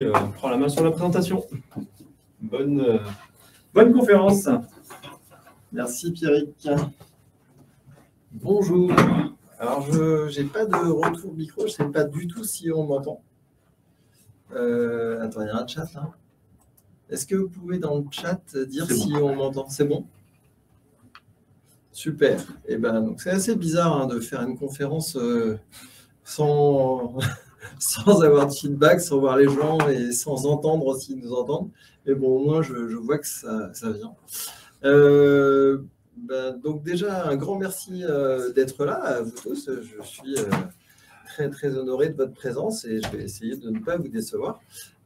On prend la main sur la présentation. Bonne conférence. Merci Pierrick. Bonjour. Alors, je n'ai pas de retour micro, je ne sais pas du tout si on m'entend. Attends, il y a un chat là. Est-ce que vous pouvez dans le chat dire si on m'entend? C'est bon? Super. Et ben, donc c'est assez bizarre de faire une conférence sans avoir de feedback, sans voir les gens et sans entendre s'ils nous entendent. Mais bon, au moins, je vois que ça vient. Donc déjà, un grand merci d'être là à vous tous. Je suis très, très honoré de votre présence et je vais essayer de ne pas vous décevoir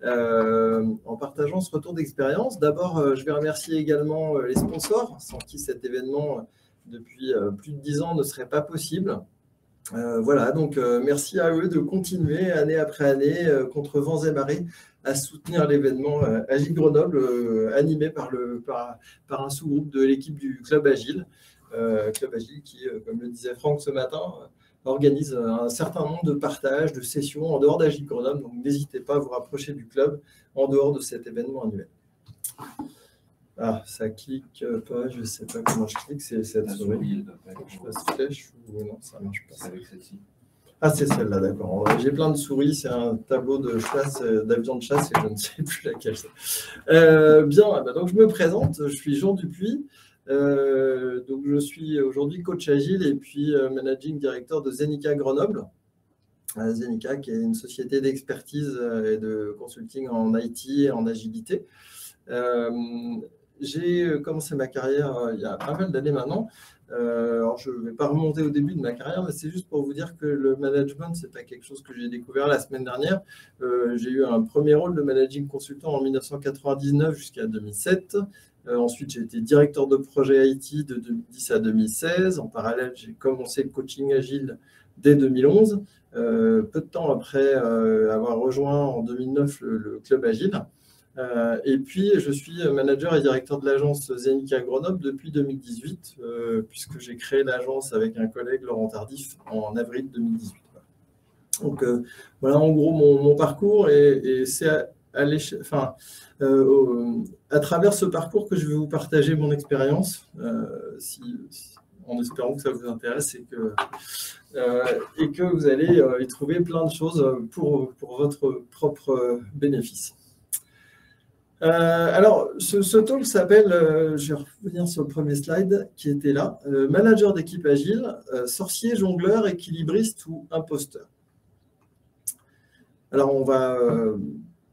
en partageant ce retour d'expérience. D'abord, je vais remercier également les sponsors, sans qui cet événement, depuis plus de 10 ans, ne serait pas possible. Voilà, donc merci à eux de continuer année après année, contre vents et marées, à soutenir l'événement Agile Grenoble, animé par un sous-groupe de l'équipe du Club Agile. Club Agile qui, comme le disait Franck ce matin, organise un certain nombre de partages, de sessions en dehors d'Agile Grenoble. Donc n'hésitez pas à vous rapprocher du club en dehors de cet événement annuel. Ah, ça clique pas, je ne sais pas comment je clique, c'est cette souris. Je fasse flèche ou non, ça ne marche pas. Avec celle-ci. Ah, c'est celle-là, d'accord. J'ai plein de souris, c'est un tableau de chasse, d'avion de chasse et je ne sais plus laquelle c'est. Bien, donc je me présente, je suis Jean Dupuis. Donc je suis aujourd'hui coach agile et puis managing director de Zenica Grenoble. Zenica qui est une société d'expertise et de consulting en IT et en agilité. J'ai commencé ma carrière il y a pas mal d'années maintenant. Alors je ne vais pas remonter au début de ma carrière, mais c'est juste pour vous dire que le management, ce n'est pas quelque chose que j'ai découvert la semaine dernière. J'ai eu un premier rôle de managing consultant en 1999 jusqu'à 2007. Ensuite, j'ai été directeur de projet IT de 2010 à 2016. En parallèle, j'ai commencé le coaching agile dès 2011, peu de temps après avoir rejoint en 2009 le Club Agile. Et puis, je suis manager et directeur de l'agence Zenica Grenoble depuis 2018, puisque j'ai créé l'agence avec un collègue, Laurent Tardif, en avril 2018. Donc, voilà en gros mon parcours, et c'est à travers ce parcours que je vais vous partager mon expérience, en espérant que ça vous intéresse et que vous allez y trouver plein de choses pour votre propre bénéfice. Alors, ce talk s'appelle, je vais revenir sur le premier slide qui était là, manager d'équipe agile, sorcier, jongleur, équilibriste ou imposteur. Alors, on va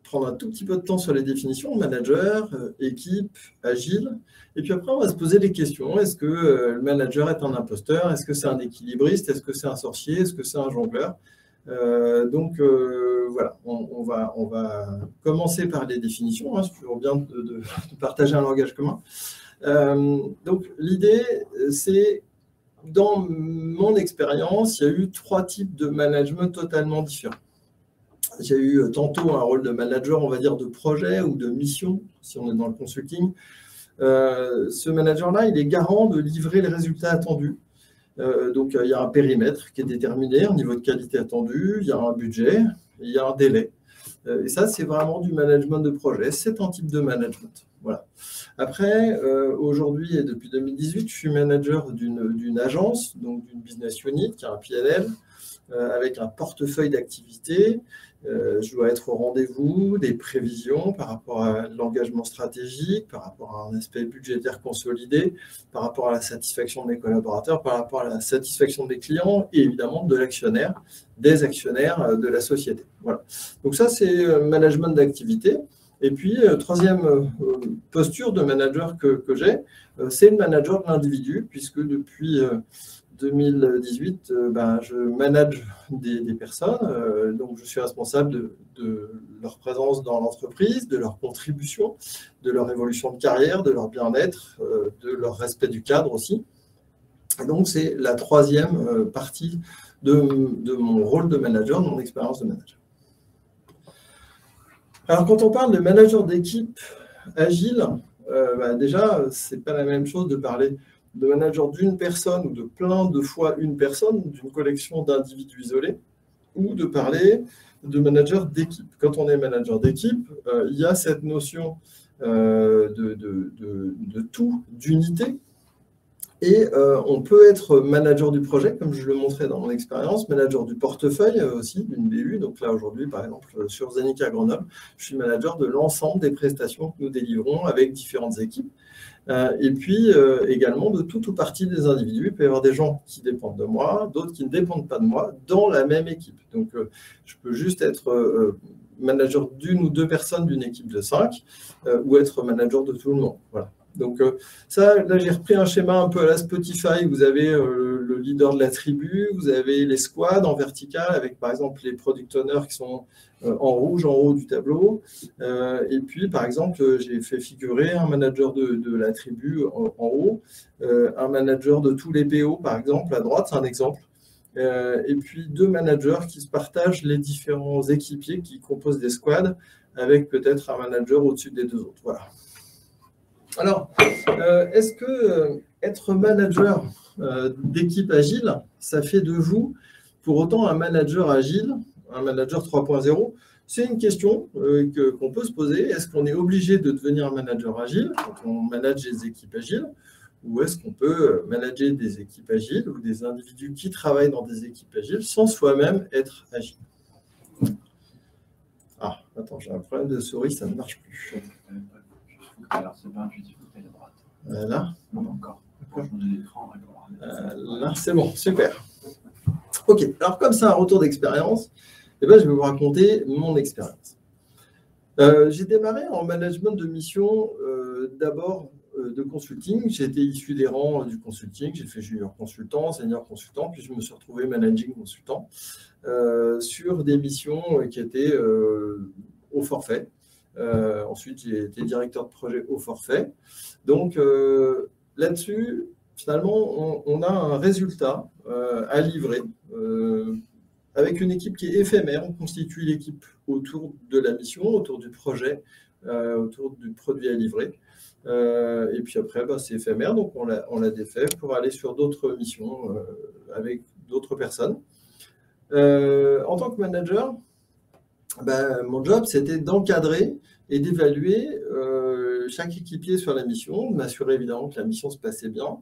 prendre un tout petit peu de temps sur les définitions, manager, équipe, agile, et puis après, on va se poser des questions. Est-ce que le manager est un imposteur? Est-ce que c'est un équilibriste? Est-ce que c'est un sorcier? Est-ce que c'est un jongleur? Voilà, on va commencer par les définitions. C'est toujours bien de partager un langage commun. Donc, l'idée, c'est, dans mon expérience, il y a eu 3 types de management totalement différents. J'ai eu tantôt un rôle de manager, on va dire, de projet ou de mission, si on est dans le consulting. Ce manager-là, il est garant de livrer les résultats attendus. Donc, il y a un périmètre qui est déterminé, un niveau de qualité attendu, il y a un budget, il y a un délai. Et ça, c'est vraiment du management de projet. C'est un type de management. Voilà. Après, aujourd'hui et depuis 2018, je suis manager d'une agence, donc d'une business unit qui a un PNL avec un portefeuille d'activités. Je dois être au rendez-vous des prévisions par rapport à l'engagement stratégique, par rapport à un aspect budgétaire consolidé, par rapport à la satisfaction de mes collaborateurs, par rapport à la satisfaction des clients et évidemment de l'actionnaire, des actionnaires de la société. Voilà. Donc ça, c'est management d'activité. Et puis, troisième posture de manager que j'ai, c'est le manager de l'individu, puisque depuis 2018, je manage des personnes, donc je suis responsable de leur présence dans l'entreprise, de leur contribution, de leur évolution de carrière, de leur bien-être, de leur respect du cadre aussi. Et donc, c'est la troisième partie de mon rôle de manager, de mon expérience de manager. Alors, quand on parle de manager d'équipe agile, déjà, ce n'est pas la même chose de parler de manager d'une personne ou de plein de fois une personne, d'une collection d'individus isolés, ou de parler de manager d'équipe. Quand on est manager d'équipe, il y a cette notion de tout, d'unité. Et on peut être manager du projet, comme je le montrais dans mon expérience, manager du portefeuille aussi, d'une BU. Donc là, aujourd'hui, par exemple, sur Zenica Grenoble, je suis manager de l'ensemble des prestations que nous délivrons avec différentes équipes. Et puis également de tout ou partie des individus. Il peut y avoir des gens qui dépendent de moi, d'autres qui ne dépendent pas de moi, dans la même équipe. Donc je peux juste être manager d'une ou deux personnes d'une équipe de 5 ou être manager de tout le monde. Voilà. Donc ça, là j'ai repris un schéma un peu à la Spotify. Vous avez le leader de la tribu, vous avez les squads en vertical avec par exemple les product owners qui sont en rouge en haut du tableau. Et puis par exemple, j'ai fait figurer un manager de la tribu en haut, un manager de tous les PO par exemple à droite, c'est un exemple. Et puis 2 managers qui se partagent les différents équipiers qui composent des squads avec peut-être un manager au-dessus des 2 autres. Voilà. Alors, est-ce que être manager d'équipe agile, ça fait de vous pour autant un manager agile, un manager 3.0? C'est une question qu'on peut se poser. Est-ce qu'on est obligé de devenir un manager agile quand on manage des équipes agiles? Ou est-ce qu'on peut manager des équipes agiles ou des individus qui travaillent dans des équipes agiles sans soi-même être agile? Ah, attends, j'ai un problème de souris, ça ne marche plus. Alors, c'est pas intuitif, vous à droite. Là, non, encore. Là, c'est bon, super. Ok, alors comme ça, un retour d'expérience, je vais vous raconter mon expérience. J'ai démarré en management de mission d'abord de consulting. J'ai été issu des rangs du consulting. J'ai fait junior consultant, senior consultant, puis je me suis retrouvé managing consultant sur des missions qui étaient au forfait. Ensuite, j'ai été directeur de projet au forfait. Donc, là-dessus, finalement, on a un résultat à livrer avec une équipe qui est éphémère. On constitue l'équipe autour de la mission, autour du projet, autour du produit à livrer. Et puis après, c'est éphémère, donc on l'a défait pour aller sur d'autres missions avec d'autres personnes. En tant que manager, mon job, c'était d'encadrer et d'évaluer chaque équipier sur la mission, de m'assurer évidemment que la mission se passait bien.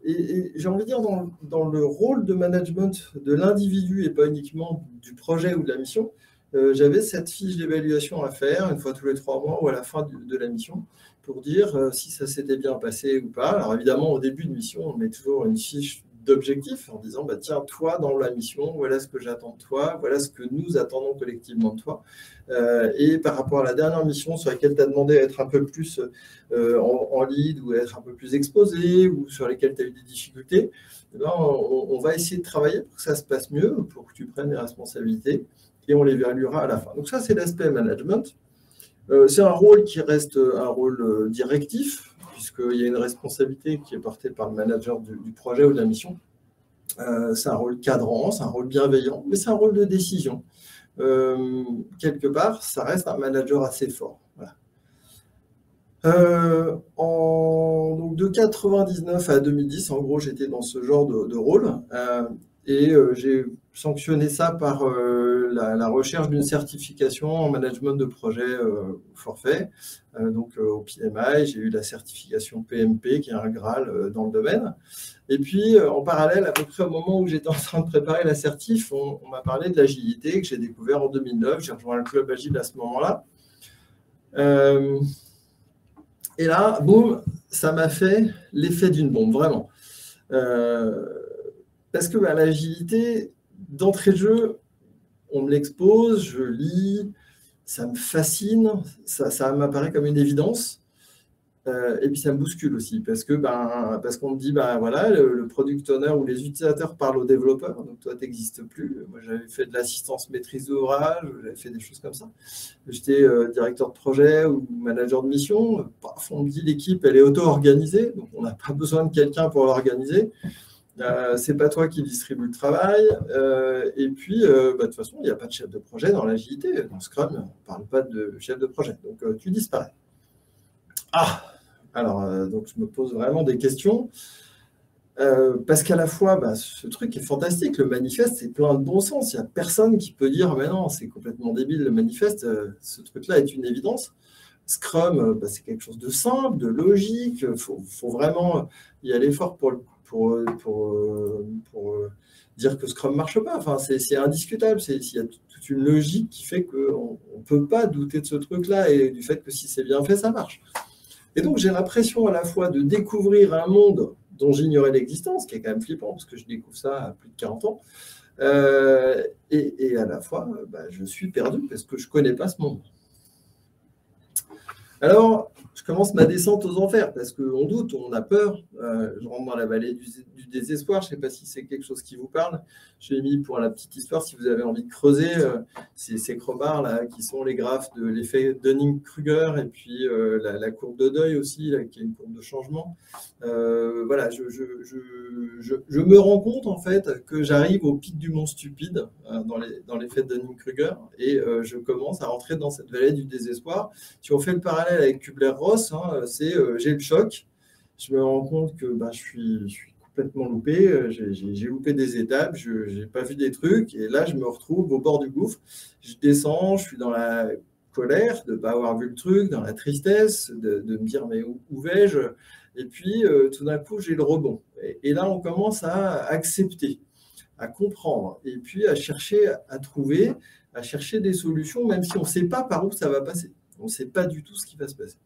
Et j'ai envie de dire, dans le rôle de management de l'individu et pas uniquement du projet ou de la mission, j'avais cette fiche d'évaluation à faire une fois tous les 3 mois ou à la fin de la mission pour dire si ça s'était bien passé ou pas. Alors évidemment, au début de mission, on met toujours une fiche d'objectifs en disant tiens, toi dans la mission, voilà ce que j'attends de toi, voilà ce que nous attendons collectivement de toi. Et par rapport à la dernière mission sur laquelle tu as demandé à être un peu plus en lead ou à être un peu plus exposé ou sur lesquelles tu as eu des difficultés, on va essayer de travailler pour que ça se passe mieux, pour que tu prennes les responsabilités et on les évaluera à la fin. Donc ça, c'est l'aspect management. C'est un rôle qui reste un rôle directif, puisqu'il y a une responsabilité qui est portée par le manager du projet ou de la mission. C'est un rôle cadrant, c'est un rôle bienveillant, mais c'est un rôle de décision. Quelque part, ça reste un manager assez fort. Voilà. Donc de 99 à 2010, en gros, j'étais dans ce genre de rôle. Et j'ai sanctionné ça par la recherche d'une certification en management de projet forfait. Donc au PMI, j'ai eu la certification PMP, qui est un Graal dans le domaine. Et puis en parallèle, à peu près au moment où j'étais en train de préparer la certif, on m'a parlé de l'agilité que j'ai découvert en 2009. J'ai rejoint le club agile à ce moment-là. Et là, boum, ça m'a fait l'effet d'une bombe, vraiment. Parce que l'agilité, d'entrée de jeu, on me l'expose, je lis, ça me fascine, ça m'apparaît comme une évidence. Et puis ça me bouscule aussi, parce qu'on me dit, voilà, le product owner ou les utilisateurs parlent aux développeurs, donc toi, tu n'existes plus. Moi, j'avais fait de l'assistance maîtrise d'ouvrage, j'avais fait des choses comme ça. J'étais directeur de projet ou manager de mission. Paf, on me dit, l'équipe, elle est auto-organisée, donc on n'a pas besoin de quelqu'un pour l'organiser. C'est pas toi qui distribue le travail. Et puis, de toute façon, il n'y a pas de chef de projet dans l'agilité. Dans Scrum, on ne parle pas de chef de projet. Donc, tu disparais. Alors, donc je me pose vraiment des questions. Parce qu'à la fois, bah, ce truc est fantastique, le manifeste, c'est plein de bon sens. Il n'y a personne qui peut dire, mais non, c'est complètement débile, le manifeste, ce truc-là est une évidence. Scrum, bah, c'est quelque chose de simple, de logique. Il faut vraiment y aller fort pour dire que Scrum ne marche pas. Enfin, c'est indiscutable. Il y a toute une logique qui fait qu'on ne peut pas douter de ce truc-là et du fait que si c'est bien fait, ça marche. Et donc, j'ai l'impression à la fois de découvrir un monde dont j'ignorais l'existence, qui est quand même flippant, parce que je découvre ça à plus de 40 ans, et à la fois, bah, je suis perdu parce que je ne connais pas ce monde. Alors, je commence ma descente aux enfers parce qu'on doute, on a peur. Je rentre dans la vallée du désespoir. Je ne sais pas si c'est quelque chose qui vous parle. J'ai mis pour la petite histoire, si vous avez envie de creuser, ces crobars là, qui sont les graphes de l'effet Dunning-Kruger et puis la courbe de deuil aussi, là, qui est une courbe de changement. Voilà, je me rends compte en fait que j'arrive au pic du mont stupide dans l'effet Dunning-Kruger et je commence à rentrer dans cette vallée du désespoir. Si on fait le parallèle avec Kubler-Ross, hein, c'est j'ai le choc, je me rends compte que bah, je suis complètement loupé, j'ai loupé des étapes, je n'ai pas vu des trucs, et là je me retrouve au bord du gouffre, je descends, je suis dans la colère de ne pas avoir vu le truc, dans la tristesse, de me dire mais où vais-je? Et puis tout d'un coup j'ai le rebond. Et là on commence à accepter, à comprendre, et puis à chercher à trouver, à chercher des solutions, même si on ne sait pas par où ça va passer. On ne sait pas du tout ce qui va se passer.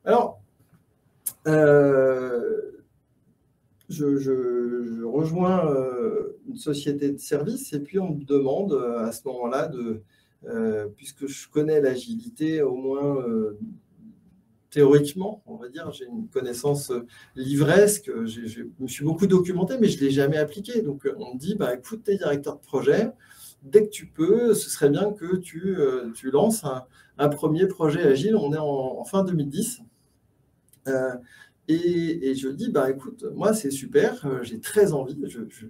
Alors, je rejoins une société de service et puis on me demande à ce moment-là, puisque je connais l'agilité au moins théoriquement, on va dire, j'ai une connaissance livresque, je me suis beaucoup documenté, mais je ne l'ai jamais appliqué. Donc on me dit, bah, écoute, tu es directeur de projet, dès que tu peux, ce serait bien que tu lances un premier projet agile. On est en fin 2010. Et je dis, bah, écoute, moi, c'est super, j'ai très envie,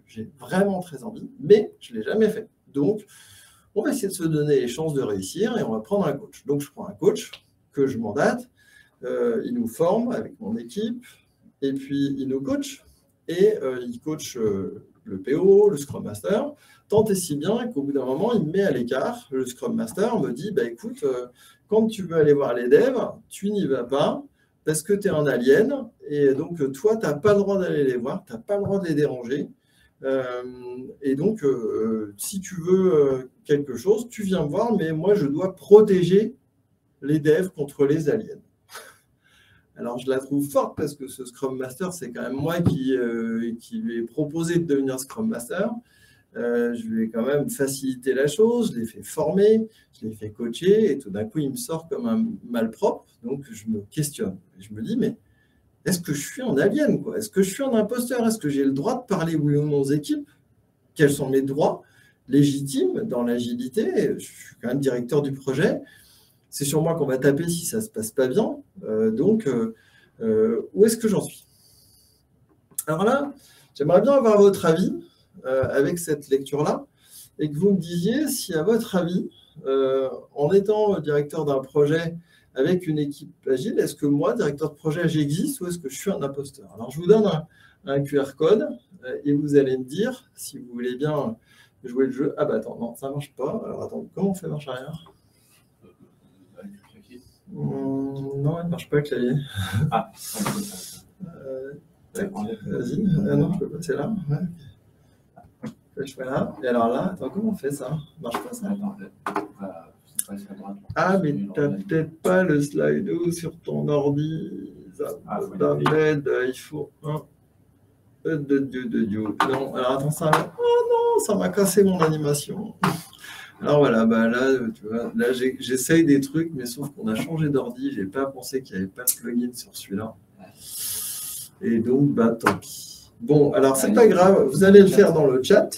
j'ai vraiment très envie, mais je ne l'ai jamais fait. Donc, on va essayer de se donner les chances de réussir et on va prendre un coach. Donc, je prends un coach que je mandate, il nous forme avec mon équipe, et puis il nous coach, et il coach le PO, le Scrum Master, tant et si bien qu'au bout d'un moment, il me met à l'écart. Le Scrum Master me dit, bah, écoute, quand tu veux aller voir les devs, tu n'y vas pas parce que tu es un alien, et donc toi, tu n'as pas le droit d'aller les voir, tu n'as pas le droit de les déranger. Et donc, si tu veux quelque chose, tu viens me voir, mais moi, je dois protéger les devs contre les aliens. Alors, je la trouve forte parce que ce Scrum Master, c'est quand même moi qui lui ai proposé de devenir Scrum Master. Je lui ai quand même facilité la chose, je l'ai fait former, je l'ai fait coacher, et tout d'un coup, il me sort comme un malpropre. Donc, je me questionne. Je me dis, mais est-ce que je suis un alien, quoi? Est-ce que je suis un imposteur? Est-ce que j'ai le droit de parler oui ou non aux équipes? Quels sont mes droits légitimes dans l'agilité? Je suis quand même directeur du projet. C'est sur moi qu'on va taper si ça ne se passe pas bien. Donc, où est-ce que j'en suis? Alors là, j'aimerais bien avoir votre avis avec cette lecture-là et que vous me disiez si, à votre avis, en étant directeur d'un projet avec une équipe agile, est-ce que moi, directeur de projet, j'existe ou est-ce que je suis un imposteur? Alors, je vous donne un QR code et vous allez me dire si vous voulez bien jouer le jeu. Ah bah attends, non, ça ne marche pas. Alors attends, comment on fait marche arrière? Non, elle ne marche pas, le clavier. Ah, vas-y. Ah non, je peux passer là. Ouais. Je fais là. Et alors là, attends, comment on fait ça? Ça marche pas ça? Ah, mais tu n'as peut-être pas le Slido sur ton ordi. Ça m'aide, il faut un. Non, alors attends, ça. Oh non, ça m'a cassé mon animation. Alors voilà, bah là, tu vois, là j'essaye des trucs, mais sauf qu'on a changé d'ordi, j'ai pas pensé qu'il n'y avait pas de plugin sur celui-là. Et donc, bah tant pis. Bon, alors c'est pas grave, vous allez le faire dans le chat,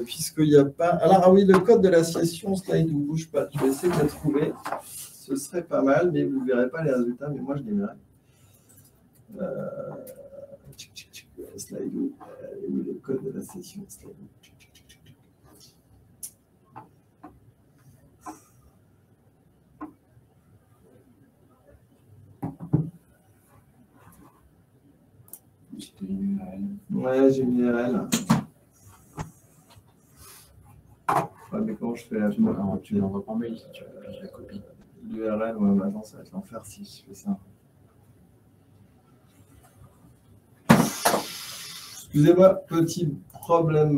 puisqu'il n'y a pas. Alors ah oui, le code de la session slide ne bouge pas. Je vais essayer de le trouver. Ce serait pas mal, mais vous ne verrez pas les résultats, mais moi je les verrai. Slide, oui, le code de la session slide. mis URL. Ouais, j'ai mis URL. Ouais, mais comment je fais là? Alors, tu l'envoies par mail si tu veux, je la copie. L'URL, ouais, maintenant ça va être l'enfer si je fais ça. Excusez-moi, petit problème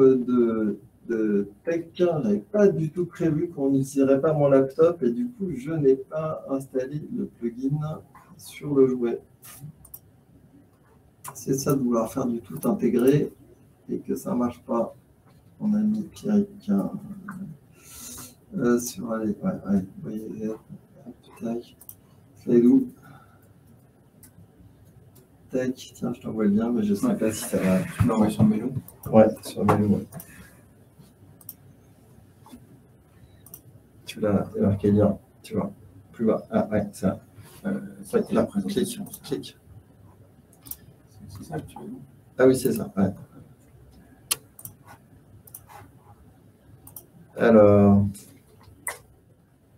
de tech. Je n'avais pas du tout prévu qu'on n'utiliserait pas mon laptop et du coup, je n'ai pas installé le plugin sur le jouet. C'est ça de vouloir faire du tout intégré et que ça ne marche pas. On a mis Pierrick sur les. Ouais, vous voyez, tac, Slidoo. Tac, tiens, je t'envoie le lien, mais je ne sais pas si ça va. Tu l'envoies sur Melo? Ouais, sur Melo, ouais. Tu l'as marqué lien, tu vois. Plus bas. Ah, ouais, ça. C'était Là, la présentation. clique. C'est ça que tu veux dire? Ah oui, c'est ça, ouais. Alors,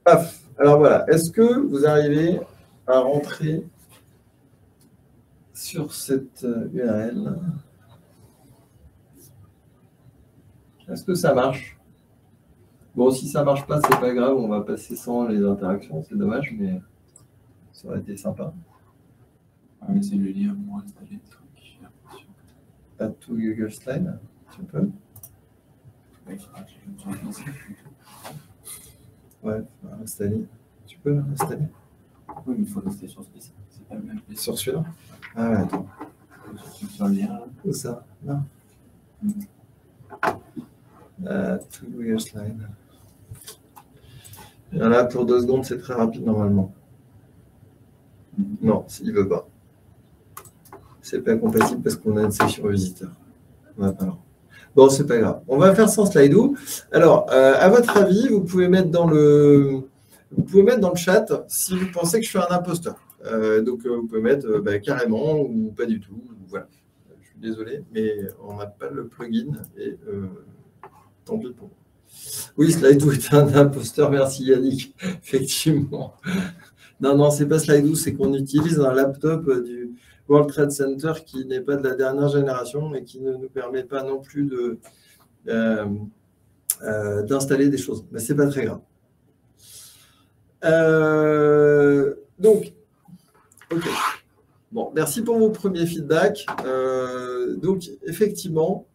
paf. Alors voilà, est-ce que vous arrivez à rentrer sur cette URL? Est-ce que ça marche? Bon, si ça ne marche pas, c'est pas grave, on va passer sans les interactions, c'est dommage, mais ça aurait été sympa. On va essayer de le lire pour installer le truc. J'ai l'impression. Add to Google Slide, tu peux? Ouais, je vais lancer. Ouais, installer. Tu peux l'installer? Oui, mais il faut rester sur ce PC. C'est pas le même PC. Sur celui-là? Ah ouais, attends. Sur le lien, là. Où ça? Là. To Google Slide. Et là, pour 2 secondes, c'est très rapide normalement. Non, il ne veut pas. C'est pas compatible parce qu'on a une section visiteur. Bon, c'est pas grave. On va faire sans Slidoo. Alors, à votre avis, vous pouvez mettre dans le chat si vous pensez que je suis un imposteur. Donc, vous pouvez mettre carrément ou pas du tout. Voilà. Je suis désolé, mais on n'a pas le plugin et tant pis pour vous. Oui, Slidoo est un imposteur. Merci Yannick. Effectivement. Non, c'est pas Slidoo, c'est qu'on utilise un laptop du World Trade Center qui n'est pas de la dernière génération et qui ne nous permet pas non plus d'installer des choses. Mais c'est pas très grave. Donc, ok. Bon, merci pour vos premiers feedbacks. Donc, effectivement,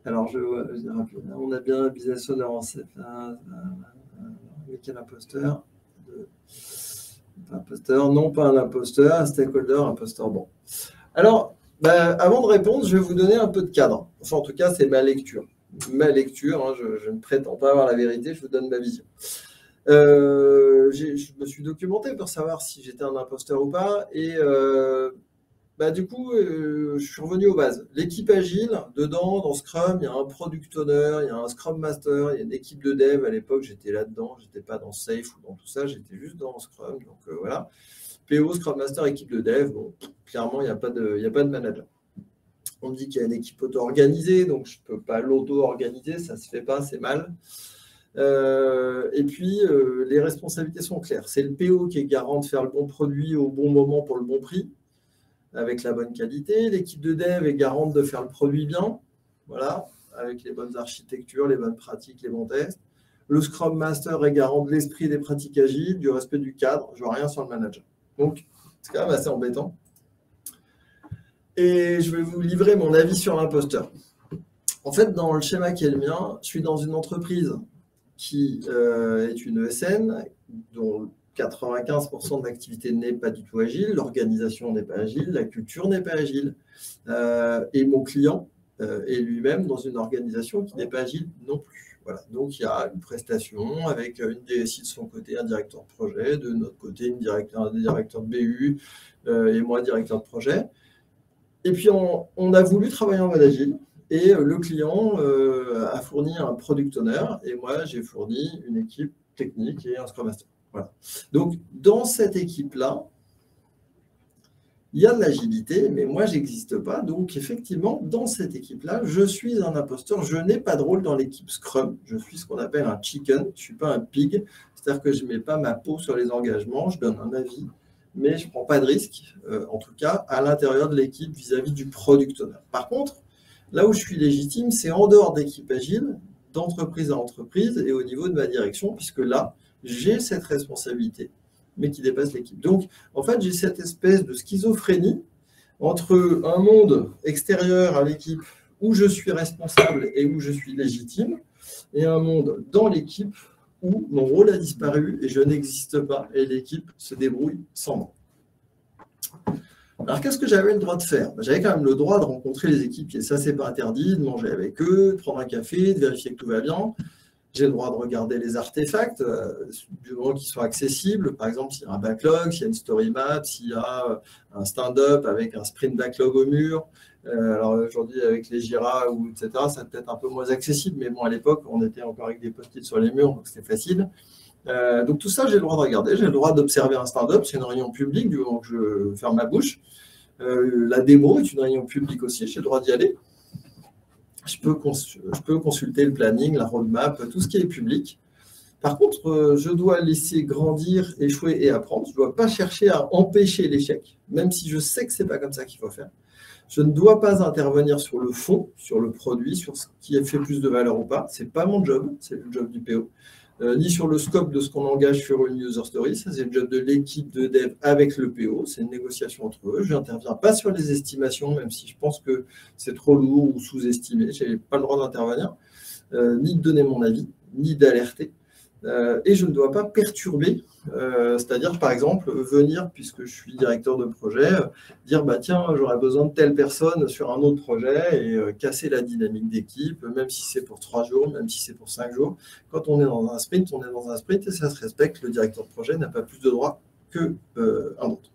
alors je dis rapidement, on a bien un business owner en CF. Quel imposteur? Imposteur, non pas un imposteur, un stakeholder, imposteur. Bon. Alors, avant de répondre, je vais vous donner un peu de cadre. Enfin, en tout cas, c'est ma lecture. Ma lecture, hein, je ne prétends pas avoir la vérité, je vous donne ma vision. Je me suis documenté pour savoir si j'étais un imposteur ou pas. Et du coup, je suis revenu aux bases. L'équipe agile, dedans, dans Scrum, il y a un product owner, il y a un Scrum Master, il y a une équipe de dev. À l'époque, j'étais là-dedans, je n'étais pas dans Safe ou dans tout ça, j'étais juste dans Scrum. Donc voilà. PO, Scrum Master, équipe de dev, bon, clairement, il n'y a pas de manager. On me dit qu'il y a une équipe auto-organisée, donc je ne peux pas l'auto-organiser, ça ne se fait pas, c'est mal. Et puis, les responsabilités sont claires. C'est le PO qui est garant de faire le bon produit au bon moment pour le bon prix, avec la bonne qualité. L'équipe de dev est garante de faire le produit bien, voilà, avec les bonnes architectures, les bonnes pratiques, les bons tests. Le Scrum Master est garant de l'esprit des pratiques agiles, du respect du cadre. Je vois rien sur le manager. Donc, c'est quand même assez embêtant. Et je vais vous livrer mon avis sur l'imposteur. En fait, dans le schéma qui est le mien, je suis dans une entreprise qui est une ESN, dont 95% de l'activité n'est pas du tout agile, l'organisation n'est pas agile, la culture n'est pas agile. Et mon client est lui-même dans une organisation qui n'est pas agile non plus. Voilà. Donc, il y a une prestation avec une DSI de son côté, un directeur de projet, de notre côté, un directeur de BU et moi, directeur de projet. Et puis, on a voulu travailler en mode agile. Et le client a fourni un product owner et moi, j'ai fourni une équipe technique et un Scrum Master. Voilà. Donc, dans cette équipe-là, il y a de l'agilité, mais moi, je n'existe pas. Donc, effectivement, dans cette équipe-là, je suis un imposteur. Je n'ai pas de rôle dans l'équipe Scrum. Je suis ce qu'on appelle un chicken. Je ne suis pas un pig. C'est-à-dire que je ne mets pas ma peau sur les engagements. Je donne un avis. mais je ne prends pas de risque, en tout cas à l'intérieur de l'équipe vis-à-vis du product owner. Par contre, là où je suis légitime, c'est en dehors d'équipe agile, d'entreprise à entreprise et au niveau de ma direction, puisque là, j'ai cette responsabilité, mais qui dépasse l'équipe. Donc, en fait, j'ai cette espèce de schizophrénie entre un monde extérieur à l'équipe où je suis responsable et où je suis légitime, et un monde dans l'équipe où mon rôle a disparu et je n'existe pas, et l'équipe se débrouille sans moi. Alors, qu'est-ce que j'avais le droit de faire? J'avais quand même le droit de rencontrer les équipiers. Ça, c'est pas interdit, de manger avec eux, de prendre un café, de vérifier que tout va bien. J'ai le droit de regarder les artefacts, du moment qu'ils sont accessibles. Par exemple, s'il y a un backlog, s'il y a une story map, s'il y a un stand-up avec un sprint backlog au mur. Alors aujourd'hui, avec les Jira, etc., ça peut être un peu moins accessible. Mais bon, à l'époque, on était encore avec des post-it sur les murs, donc c'était facile. Donc tout ça, j'ai le droit de regarder. J'ai le droit d'observer un stand-up. C'est une réunion publique, du moment que je ferme ma bouche. La démo est une réunion publique aussi. J'ai le droit d'y aller. Je peux consulter le planning, la roadmap, tout ce qui est public. Par contre, je dois laisser grandir, échouer et apprendre. Je ne dois pas chercher à empêcher l'échec, même si je sais que ce n'est pas comme ça qu'il faut faire. Je ne dois pas intervenir sur le fond, sur le produit, sur ce qui fait plus de valeur ou pas. Ce n'est pas mon job, c'est le job du PO. Ni sur le scope de ce qu'on engage sur une user story. Ça, c'est le job de l'équipe de dev avec le PO. C'est une négociation entre eux. Je n'interviens pas sur les estimations, même si je pense que c'est trop lourd ou sous-estimé. Je n'ai pas le droit d'intervenir, ni de donner mon avis, ni d'alerter. Et je ne dois pas perturber, c'est-à-dire, par exemple, venir, puisque je suis directeur de projet, dire, bah, tiens, j'aurais besoin de telle personne sur un autre projet et casser la dynamique d'équipe, même si c'est pour 3 jours, même si c'est pour 5 jours. Quand on est dans un sprint, on est dans un sprint et ça se respecte. Le directeur de projet n'a pas plus de droits qu'un autre.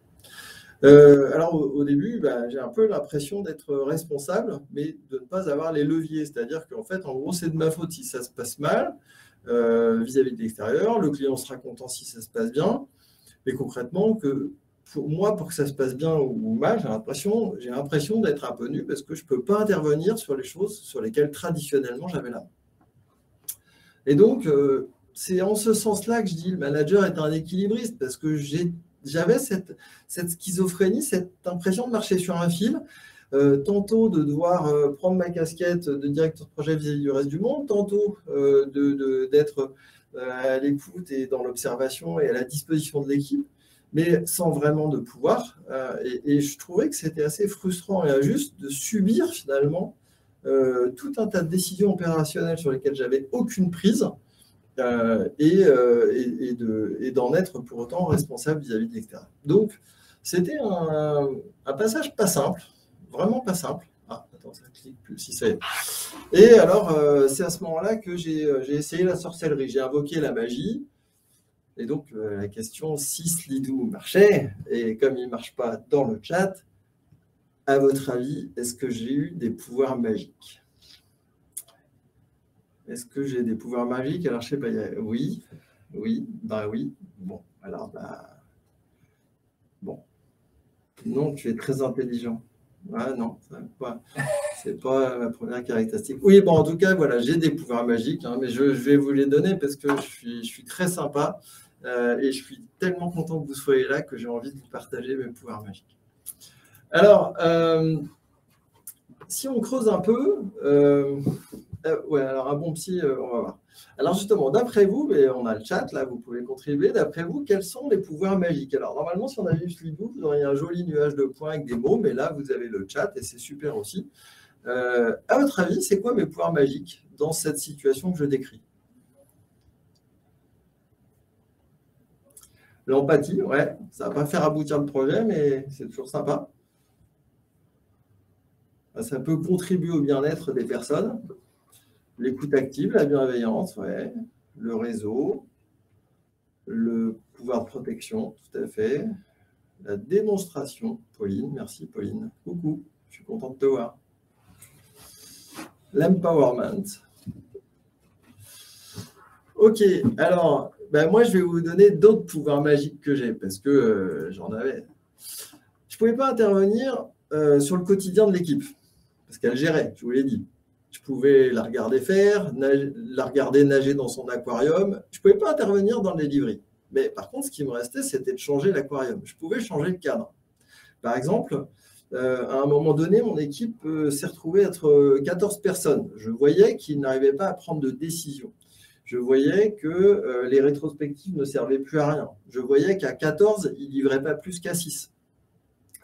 Alors, au début, bah, j'ai un peu l'impression d'être responsable, mais de ne pas avoir les leviers. C'est-à-dire qu'en fait, en gros, c'est de ma faute si ça se passe mal, vis-à-vis de l'extérieur. Le client sera content si ça se passe bien. Mais concrètement, pour moi, pour que ça se passe bien ou mal, j'ai l'impression d'être un peu nu parce que je ne peux pas intervenir sur les choses sur lesquelles traditionnellement j'avais la main. Et donc, c'est en ce sens-là que je dis le manager est un équilibriste parce que j'avais cette schizophrénie, cette impression de marcher sur un fil. Tantôt de devoir prendre ma casquette de directeur de projet vis-à-vis du reste du monde, tantôt d'être à l'écoute et dans l'observation et à la disposition de l'équipe, mais sans vraiment de pouvoir. Et je trouvais que c'était assez frustrant et injuste de subir finalement tout un tas de décisions opérationnelles sur lesquelles j'avais aucune prise et d'en être pour autant responsable vis-à-vis de l'extérieur. Donc, c'était un passage pas simple. Vraiment pas simple. Ah, attends, ça clique plus, si ça y est. Et alors, c'est à ce moment-là que j'ai essayé la sorcellerie. J'ai invoqué la magie. Et donc, la question si Slidoo marchait, et comme il ne marche pas dans le chat, à votre avis, est-ce que j'ai eu des pouvoirs magiques? Est-ce que j'ai des pouvoirs magiques? Alors, je sais pas. Oui. Bon, alors, bon. Non, tu es très intelligent. Ah non, c'est pas ma première caractéristique. Oui, bon, en tout cas, voilà, j'ai des pouvoirs magiques, hein, mais je vais vous les donner parce que je suis très sympa et je suis tellement content que vous soyez là que j'ai envie de vous partager mes pouvoirs magiques. Alors, si on creuse un peu, ouais, alors un bon psy, on va voir. Alors justement, d'après vous, mais on a le chat, là, vous pouvez contribuer. D'après vous, quels sont les pouvoirs magiques? Alors normalement, si on avait eu Slidoo, vous auriez un joli nuage de points avec des mots, mais là, vous avez le chat et c'est super aussi. À votre avis, c'est quoi mes pouvoirs magiques dans cette situation que je décris? L'empathie, ouais, ça ne va pas faire aboutir le projet, mais c'est toujours sympa. Ça peut contribuer au bien-être des personnes. L'écoute active, la bienveillance, ouais. Le réseau, le pouvoir de protection, tout à fait. La démonstration, Pauline, merci Pauline. Coucou, je suis content de te voir. L'empowerment. Ok, alors, ben moi je vais vous donner d'autres pouvoirs magiques que j'ai parce que j'en avais. Je ne pouvais pas intervenir sur le quotidien de l'équipe parce qu'elle gérait, je vous l'ai dit. Je pouvais la regarder faire, la regarder nager dans son aquarium. Je ne pouvais pas intervenir dans le delivery. Mais par contre, ce qui me restait, c'était de changer l'aquarium. Je pouvais changer le cadre. Par exemple, à un moment donné, mon équipe s'est retrouvée à être 14 personnes. Je voyais qu'ils n'arrivaient pas à prendre de décision. Je voyais que les rétrospectives ne servaient plus à rien. Je voyais qu'à 14, ils ne livraient pas plus qu'à 6.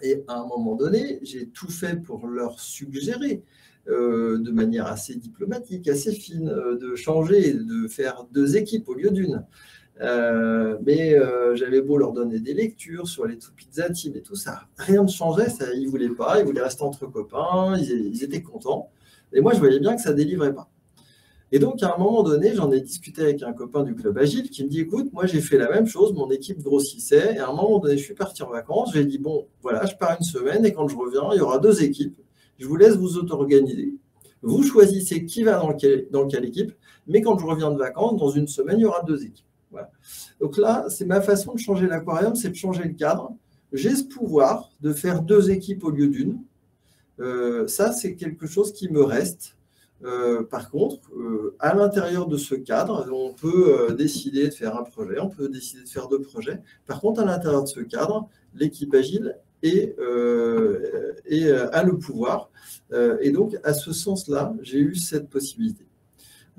Et à un moment donné, j'ai tout fait pour leur suggérer, de manière assez diplomatique, assez fine, de changer, de faire 2 équipes au lieu d'une. Mais j'avais beau leur donner des lectures sur les Pizza Team et tout ça, rien ne changeait, ça, ils ne voulaient pas, ils voulaient rester entre copains, ils étaient contents. Et moi, je voyais bien que ça ne délivrait pas. Et donc, à un moment donné, j'en ai discuté avec un copain du Club Agile qui me dit, écoute, moi, j'ai fait la même chose, mon équipe grossissait, et à un moment donné, je suis parti en vacances, j'ai dit, bon, voilà, je pars une semaine, et quand je reviens, il y aura 2 équipes, je vous laisse vous auto-organiser. Vous choisissez qui va dans quelle équipe, mais quand je reviens de vacances, dans une semaine, il y aura 2 équipes. Voilà. Donc là, c'est ma façon de changer l'aquarium, c'est de changer le cadre. J'ai ce pouvoir de faire 2 équipes au lieu d'une. Ça, c'est quelque chose qui me reste. Par contre, à l'intérieur de ce cadre, on peut décider de faire un projet, on peut décider de faire 2 projets. Par contre, à l'intérieur de ce cadre, l'équipe agile a le pouvoir. Et donc, à ce sens-là, j'ai eu cette possibilité.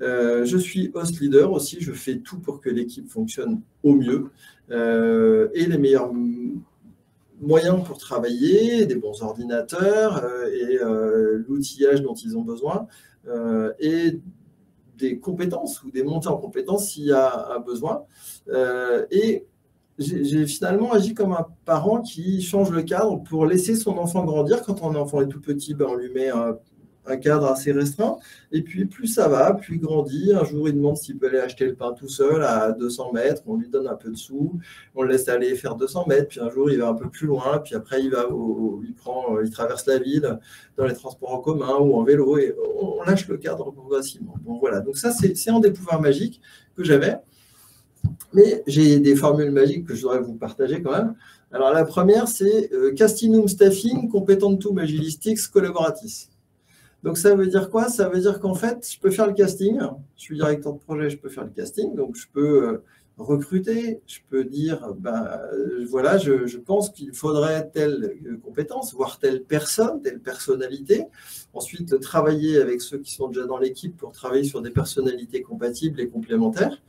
Je suis host leader aussi, je fais tout pour que l'équipe fonctionne au mieux et les meilleurs moyens pour travailler, des bons ordinateurs et l'outillage dont ils ont besoin et des compétences ou des montées en compétences s'il y a un besoin. Et j'ai finalement agi comme un parent qui change le cadre pour laisser son enfant grandir. Quand un enfant est tout petit, on lui met un cadre assez restreint. Et puis, plus ça va, plus il grandit. Un jour, il demande s'il peut aller acheter le pain tout seul à 200 mètres. On lui donne un peu de sous. On le laisse aller faire 200 mètres. Puis un jour, il va un peu plus loin. Puis après, il traverse la ville dans les transports en commun ou en vélo. Et on lâche le cadre progressivement. Bon, voilà. Donc ça, c'est un des pouvoirs magiques que j'avais. Mais j'ai des formules magiques que je voudrais vous partager quand même. Alors, la première, c'est Castinum Staffing Competentum Agilistics Collaboratis. Donc, ça veut dire quoi? Ça veut dire qu'en fait, je peux faire le casting. Je suis directeur de projet, je peux faire le casting. Donc, je peux recruter. Je peux dire, voilà, je pense qu'il faudrait telle compétence, voire telle personne, telle personnalité. Ensuite, travailler avec ceux qui sont déjà dans l'équipe pour travailler sur des personnalités compatibles et complémentaires.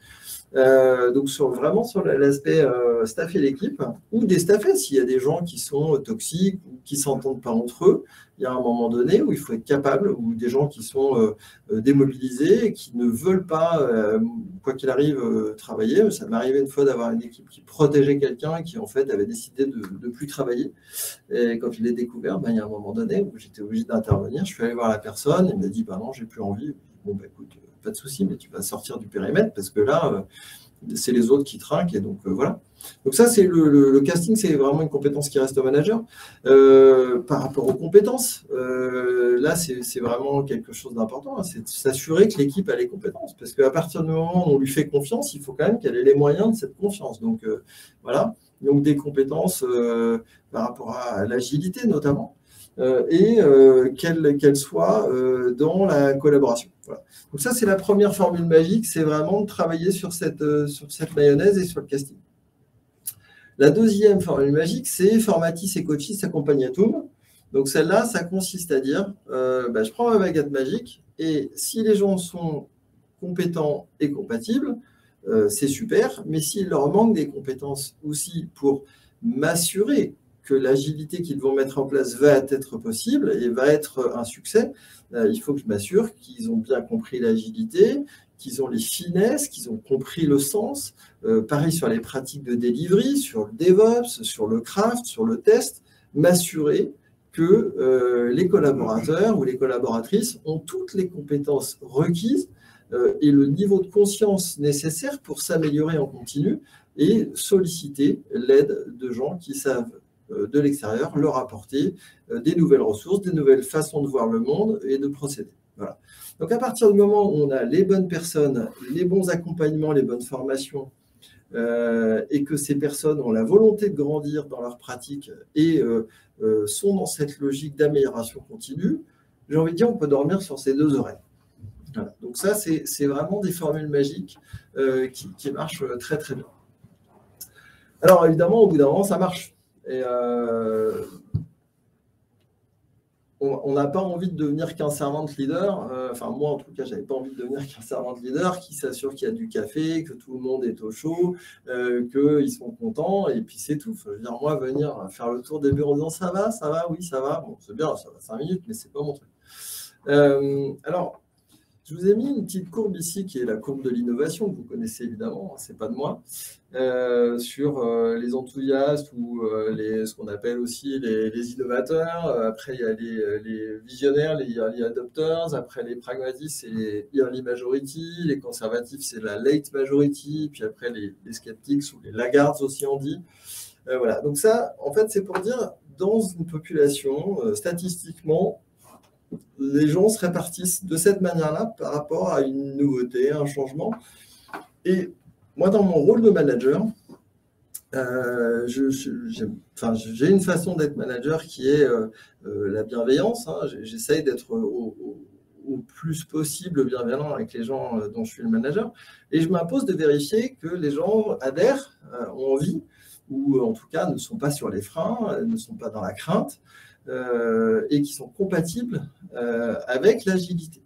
Donc, vraiment sur l'aspect staffer l'équipe ou déstaffer s'il y a des gens qui sont toxiques ou qui ne s'entendent pas entre eux. Il y a un moment donné où il faut être capable, ou des gens qui sont démobilisés et qui ne veulent pas, quoi qu'il arrive, travailler. Ça m'est arrivé une fois d'avoir une équipe qui protégeait quelqu'un et qui en fait avait décidé de ne plus travailler. Et quand je l'ai découvert, il y a un moment donné où j'étais obligé d'intervenir. Je suis allé voir la personne, il m'a dit non, j'ai plus envie. Bon, écoute, pas de souci, mais tu vas sortir du périmètre parce que là, c'est les autres qui trinquent. Et donc, voilà. Donc ça, c'est le casting, c'est vraiment une compétence qui reste au manager. Par rapport aux compétences, là, c'est vraiment quelque chose d'important. Hein, c'est de s'assurer que l'équipe a les compétences. Parce qu'à partir du moment où on lui fait confiance, il faut quand même qu'elle ait les moyens de cette confiance. Donc, voilà. Donc, des compétences par rapport à l'agilité, notamment. Et qu'elle soit dans la collaboration. Voilà. Donc ça, c'est la première formule magique, c'est vraiment de travailler sur cette mayonnaise et sur le casting. La deuxième formule magique, c'est Formatis et Coachis Accompagnatum. Donc celle-là, ça consiste à dire, je prends ma baguette magique et si les gens sont compétents et compatibles, c'est super, mais s'il leur manque des compétences aussi pour m'assurer que l'agilité qu'ils vont mettre en place va être possible et va être un succès, il faut que je m'assure qu'ils ont bien compris l'agilité, qu'ils ont les finesses, qu'ils ont compris le sens. Pareil sur les pratiques de delivery, sur le DevOps, sur le craft, sur le test, m'assurer que les collaborateurs ou les collaboratrices ont toutes les compétences requises et le niveau de conscience nécessaire pour s'améliorer en continu et solliciter l'aide de gens qui savent de l'extérieur, leur apporter des nouvelles ressources, des nouvelles façons de voir le monde et de procéder. Voilà. Donc, à partir du moment où on a les bonnes personnes, les bons accompagnements, les bonnes formations, et que ces personnes ont la volonté de grandir dans leur pratique et sont dans cette logique d'amélioration continue, j'ai envie de dire, on peut dormir sur ses 2 oreilles. Voilà. Donc ça, c'est vraiment des formules magiques qui marchent très, très bien. Alors évidemment, au bout d'un moment, ça marche. Et on n'a pas envie de devenir qu'un servant leader. Enfin, moi, en tout cas, je n'avais pas envie de devenir qu'un servant leader qui s'assure qu'il y a du café, que tout le monde est au chaud, qu'ils sont contents, et puis c'est tout. Je veux dire, moi, venir faire le tour des bureaux en disant ça va, oui, ça va. Bon, c'est bien, ça va 5 minutes, mais ce n'est pas mon truc. Alors, je vous ai mis une petite courbe ici qui est la courbe de l'innovation, que vous connaissez évidemment, ce n'est pas de moi, sur les enthousiastes ou ce qu'on appelle aussi les innovateurs. Après, il y a les visionnaires, les early adopters. Après, les pragmatistes, c'est les early majority. Les conservatifs, c'est la late majority. Puis après, les sceptiques ou les laggards aussi, on dit. Voilà. Donc ça, en fait, c'est pour dire, dans une population, statistiquement, les gens se répartissent de cette manière-là par rapport à une nouveauté, un changement. Et moi, dans mon rôle de manager, j'ai une façon d'être manager qui est la bienveillance. Hein. J'essaye d'être au plus possible bienveillant avec les gens dont je suis le manager. Et je m'impose de vérifier que les gens adhèrent, ont envie, ou en tout cas ne sont pas sur les freins, ne sont pas dans la crainte, et qui sont compatibles avec l'agilité.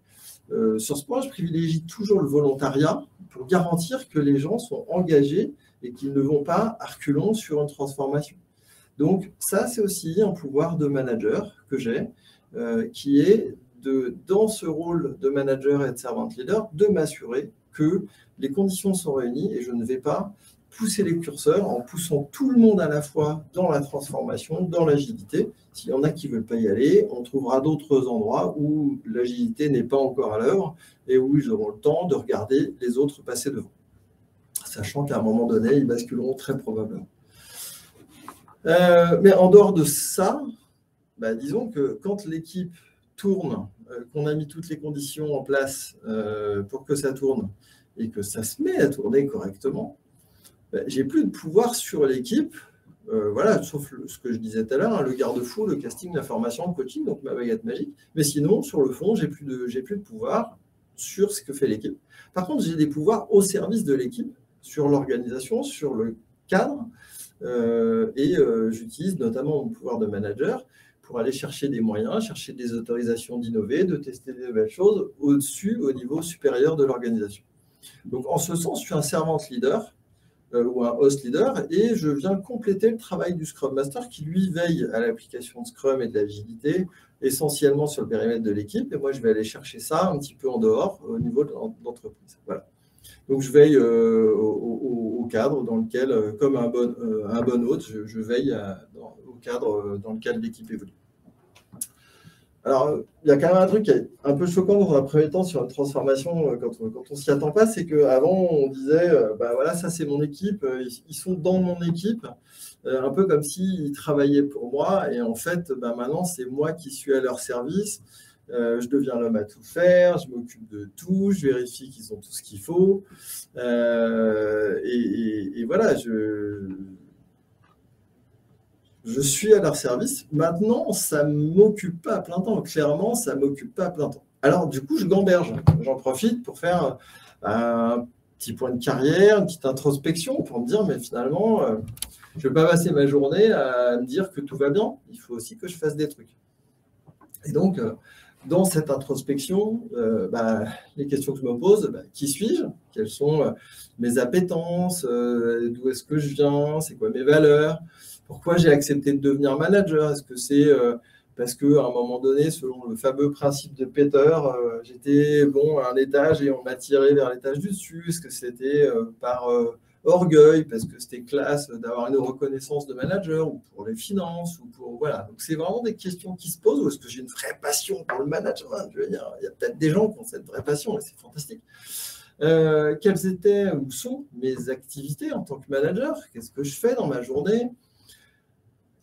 Sur ce point, je privilégie toujours le volontariat pour garantir que les gens sont engagés et qu'ils ne vont pas à reculons sur une transformation. Donc ça, c'est aussi un pouvoir de manager que j'ai, qui est dans ce rôle de manager et de servant leader, de m'assurer que les conditions sont réunies et je ne vais pas pousser les curseurs en poussant tout le monde à la fois dans la transformation, dans l'agilité. S'il y en a qui ne veulent pas y aller, on trouvera d'autres endroits où l'agilité n'est pas encore à l'œuvre et où ils auront le temps de regarder les autres passer devant. Sachant qu'à un moment donné, ils basculeront très probablement. Mais en dehors de ça, disons que quand l'équipe tourne, qu'on a mis toutes les conditions en place pour que ça tourne et que ça se met à tourner correctement, j'ai plus de pouvoir sur l'équipe, voilà, sauf ce que je disais tout à l'heure, hein, le garde-fou, le casting, la formation, le coaching, donc ma baguette magique. Mais sinon, sur le fond, j'ai plus de pouvoir sur ce que fait l'équipe. Par contre, j'ai des pouvoirs au service de l'équipe, sur l'organisation, sur le cadre, et j'utilise notamment mon pouvoir de manager pour aller chercher des moyens, chercher des autorisations d'innover, de tester des nouvelles choses au-dessus, au niveau supérieur de l'organisation. Donc, en ce sens, je suis un servant leader, ou un host leader, et je viens compléter le travail du Scrum Master qui, lui, veille à l'application de Scrum et de l'agilité, essentiellement sur le périmètre de l'équipe, et moi, je vais aller chercher ça un petit peu en dehors, au niveau de l'entreprise. Voilà. Donc, je veille au cadre dans lequel, comme un bon hôte, je veille au cadre dans lequel l'équipe évolue. Alors, il y a quand même un truc qui est un peu choquant dans un premier temps sur une transformation quand on ne s'y attend pas, c'est qu'avant, on disait, voilà, ça c'est mon équipe, ils sont dans mon équipe, un peu comme s'ils travaillaient pour moi, et en fait, maintenant, c'est moi qui suis à leur service, je deviens l'homme à tout faire, je m'occupe de tout, je vérifie qu'ils ont tout ce qu'il faut, et voilà, je suis à leur service. Maintenant, ça ne m'occupe pas à plein temps. Clairement, ça ne m'occupe pas à plein temps. Alors, du coup, je gamberge. J'en profite pour faire un petit point de carrière, une petite introspection pour me dire, mais finalement, je ne vais pas passer ma journée à me dire que tout va bien. Il faut aussi que je fasse des trucs. Et donc, dans cette introspection, les questions que je me pose, qui suis-je? Quelles sont mes appétences? D'où est-ce que je viens? C'est quoi mes valeurs? Pourquoi j'ai accepté de devenir manager? Est-ce que c'est parce qu'à un moment donné, selon le fameux principe de Peter, j'étais bon à un étage et on m'a tiré vers l'étage du dessus? Est-ce que c'était par orgueil, parce que c'était classe d'avoir une reconnaissance de manager, ou pour les finances, ou pour... Voilà. Donc, c'est vraiment des questions qui se posent. Ou est-ce que j'ai une vraie passion pour le management? Je veux dire, il y a peut-être des gens qui ont cette vraie passion et c'est fantastique. Quelles étaient ou sont mes activités en tant que manager? Qu'est-ce que je fais dans ma journée?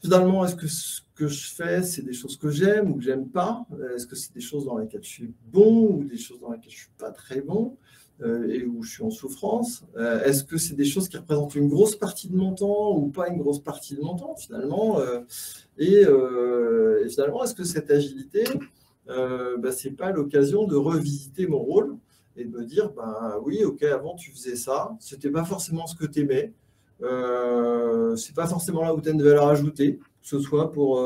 Finalement, est-ce que ce que je fais, c'est des choses que j'aime ou que j'aime pas? Est-ce que c'est des choses dans lesquelles je suis bon ou des choses dans lesquelles je suis pas très bon et où je suis en souffrance? Est-ce que c'est des choses qui représentent une grosse partie de mon temps ou pas une grosse partie de mon temps finalement? Et finalement, est-ce que cette agilité, c'est pas l'occasion de revisiter mon rôle et de me dire, oui, ok, avant tu faisais ça, c'était pas forcément ce que tu aimais. ce n'est pas forcément là où tu as une valeur ajoutée, que ce soit pour